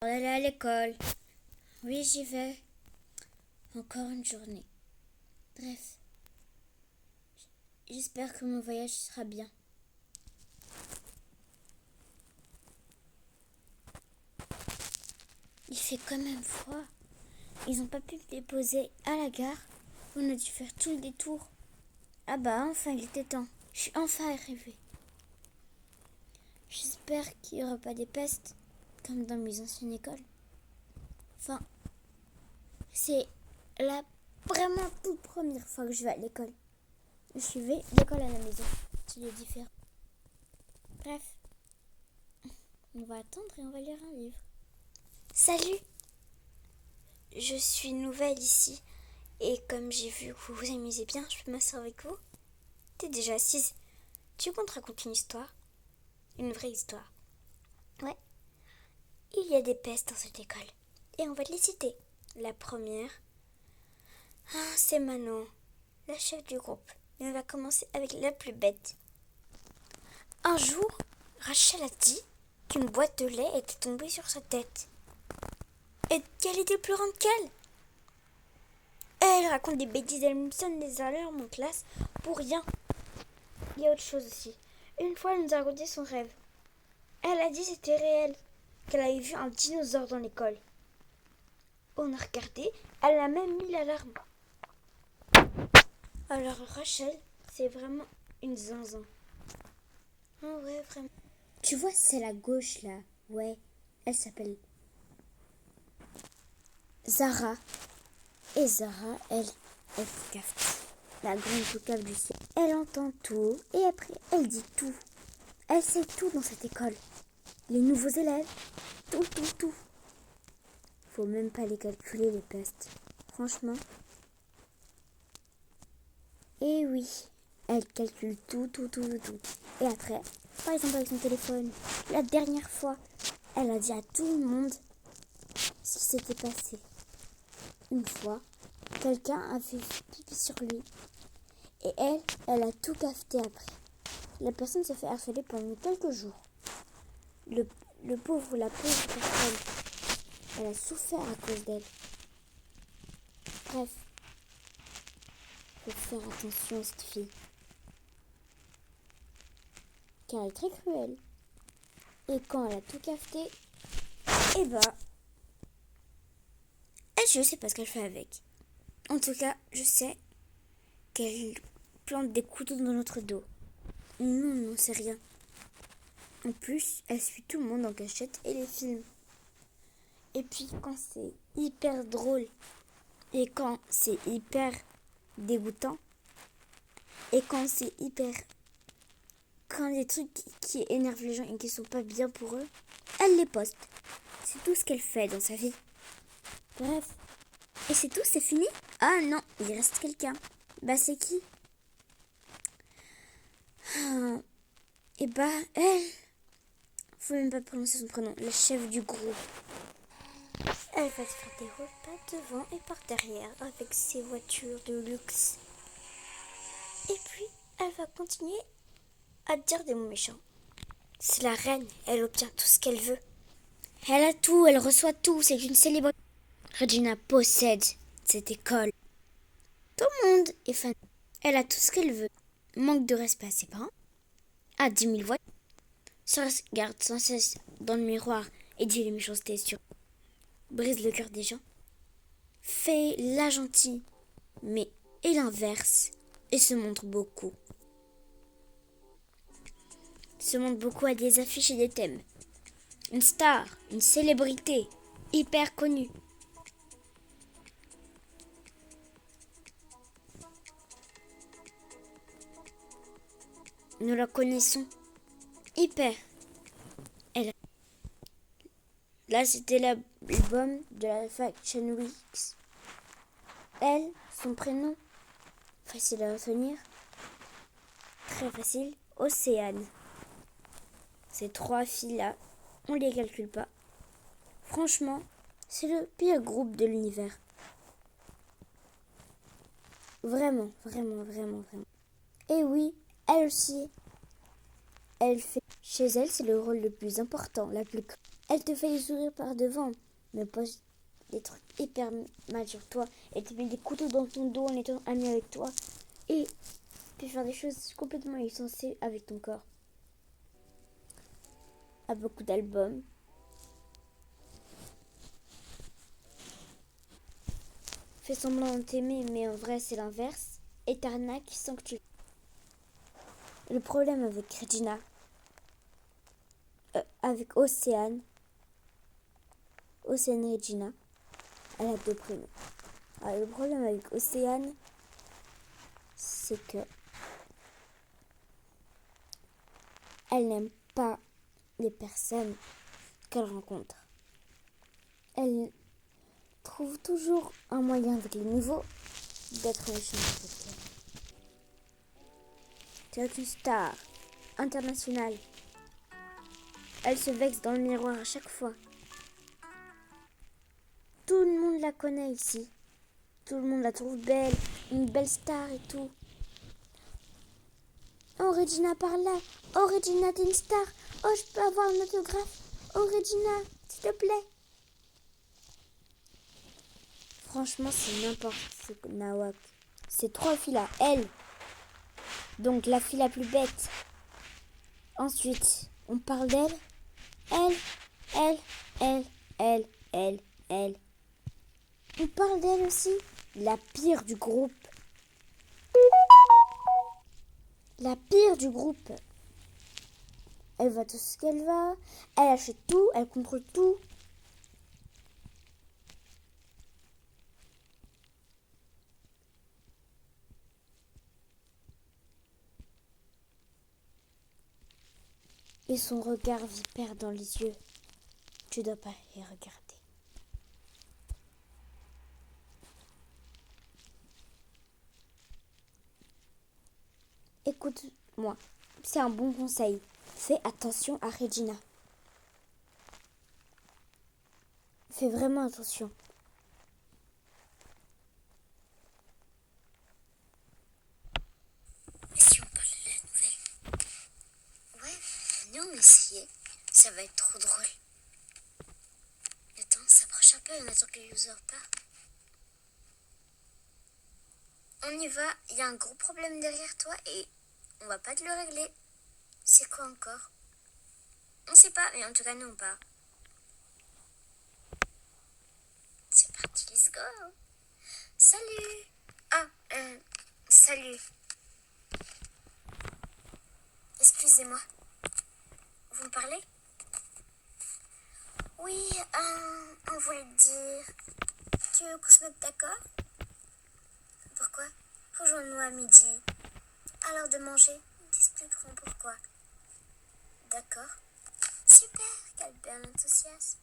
D'aller à l'école. Oui, j'y vais. Encore une journée. Bref. J'espère que mon voyage sera bien. Il fait quand même froid. Ils n'ont pas pu me déposer à la gare. On a dû faire tout le détour. Ah bah enfin il était temps. Je suis enfin arrivée. J'espère qu'il n'y aura pas des pestes comme dans mes anciennes écoles. Enfin, c'est la vraiment toute première fois que je vais à l'école. Je suivais l'école à la maison. C'est différent. Bref, on va attendre et on va lire un livre. Salut! Je suis nouvelle ici et comme j'ai vu que vous vous amusez bien, je peux m'asseoir avec vous. T'es déjà assise. Tu comptes raconter une histoire? Une vraie histoire. Ouais. Il y a des pestes dans cette école et on va te les citer. La première, c'est Manon, la chef du groupe. Et on va commencer avec la plus bête. Un jour, Rachel a dit qu'une boîte de lait était tombée sur sa tête. Et qu'elle était plus grande qu'elle. Elle raconte des bêtises, elle me sonne des alarmes en classe pour rien. Il y a autre chose aussi. Une fois, elle nous a raconté son rêve. Elle a dit que c'était réel, qu'elle avait vu un dinosaure dans l'école. On a regardé, elle a même mis l'alarme. Alors Rachel, c'est vraiment une zinzin. Ah ouais, vraiment. Tu vois, c'est la gauche là. Ouais, elle s'appelle Zara. Et Zara, elle capte. La grande poucave du ciel. Elle entend tout et après, elle dit tout. Elle sait tout dans cette école. Les nouveaux élèves, tout. Faut même pas les calculer, les pestes. Franchement. Et oui, elle calcule tout. Et après, par exemple avec son téléphone, la dernière fois, elle a dit à tout le monde ce qui s'était passé. Une fois, quelqu'un a fait pipi sur lui. Et elle a tout cafeté après. La personne s'est fait harceler pendant quelques jours. La pauvre personne, elle a souffert à cause d'elle. Bref, faut faire attention à cette fille. Car elle est très cruelle. Et quand elle a tout cafeté, eh bah, je sais pas ce qu'elle fait avec. En tout cas, je sais qu'elle plante des couteaux dans notre dos. Nous, on n'en sait rien. En plus, elle suit tout le monde en cachette et les films. Et puis, quand c'est hyper drôle et quand c'est hyper dégoûtant et quand c'est hyper... Quand des trucs qui énervent les gens et qui sont pas bien pour eux, elle les poste. C'est tout ce qu'elle fait dans sa vie. Bref. Et c'est tout, c'est fini? Ah non, il reste quelqu'un. Bah c'est qui? Et bah elle... Faut même pas prononcer son prénom. La chef du groupe. Elle va se faire des repas devant et par derrière avec ses voitures de luxe. Et puis, elle va continuer à dire des mots méchants. C'est la reine, elle obtient tout ce qu'elle veut. Elle a tout, elle reçoit tout, c'est une célébrité. Regina possède cette école. Tout le monde est fan. Elle a tout ce qu'elle veut. Manque de respect à ses parents. A 10 000 voix. Se regarde sans cesse dans le miroir et dit les méchancetés sur. Brise le cœur des gens. Fait la gentille, mais et l'inverse. Et se montre beaucoup. Se montre beaucoup à des affiches et des thèmes. Une star, une célébrité, hyper connue. Nous la connaissons hyper. Là, c'était l'album de la Fashion Week. Elle, son prénom, facile à retenir, très facile, Océane. Ces trois filles-là, on les calcule pas. Franchement, c'est le pire groupe de l'univers. Vraiment. Et oui, elle aussi, elle fait. Chez elle, c'est le rôle le plus important, la plus. Elle te fait des sourires par devant, mais pose des trucs hyper mal sur toi. Elle te met des couteaux dans ton dos en étant amie avec toi. Et peut faire des choses complètement insensées avec ton corps. A beaucoup d'albums. Fait semblant de t'aimer, mais en vrai c'est l'inverse. Et t'arnaque sans que tu... Le problème avec Regina, avec Océane Regina, elle a deux prénoms. Alors, le problème avec Océane, c'est que elle n'aime pas les personnes qu'elle rencontre. Elle trouve toujours un moyen avec les nouveaux d'être méchante avec elle. C'est une star internationale. Elle se vexe dans le miroir à chaque fois. Tout le monde la connaît ici. Tout le monde la trouve belle, une belle star et tout. Oh Regina par là. Oh Regina t'es une star. Oh je peux avoir un autographe. Oh Regina, s'il te plaît. Franchement c'est n'importe ce nawak. C'est trois filles là, elle. Donc la fille la plus bête. Ensuite, on parle d'elle. Elle. On parle d'elle aussi. La pire du groupe. La pire du groupe. Elle va tout ce qu'elle va. Elle achète tout. Elle contrôle tout. Et son regard vipère dans les yeux. Tu dois pas les regarder. Écoute-moi. C'est un bon conseil. Fais attention à Regina. Fais vraiment attention. Mais si on parle de la nouvelle. Ouais, venez on essayer. Ça va être trop drôle. Attends, s'approche un peu, on attend que les users partent. On y va, il y a un gros problème derrière toi et on va pas te le régler. C'est quoi encore? On sait pas, mais en tout cas nous on part. C'est parti, let's go. Salut. Ah, salut. Excusez-moi. Vous me parlez? Oui, on voulait te dire. Tu veux qu'on se mette d'accord? Pourquoi? Rejoins-nous à midi. À l'heure de manger, ils t'expliqueront pourquoi. D'accord. Super, quel bel enthousiasme.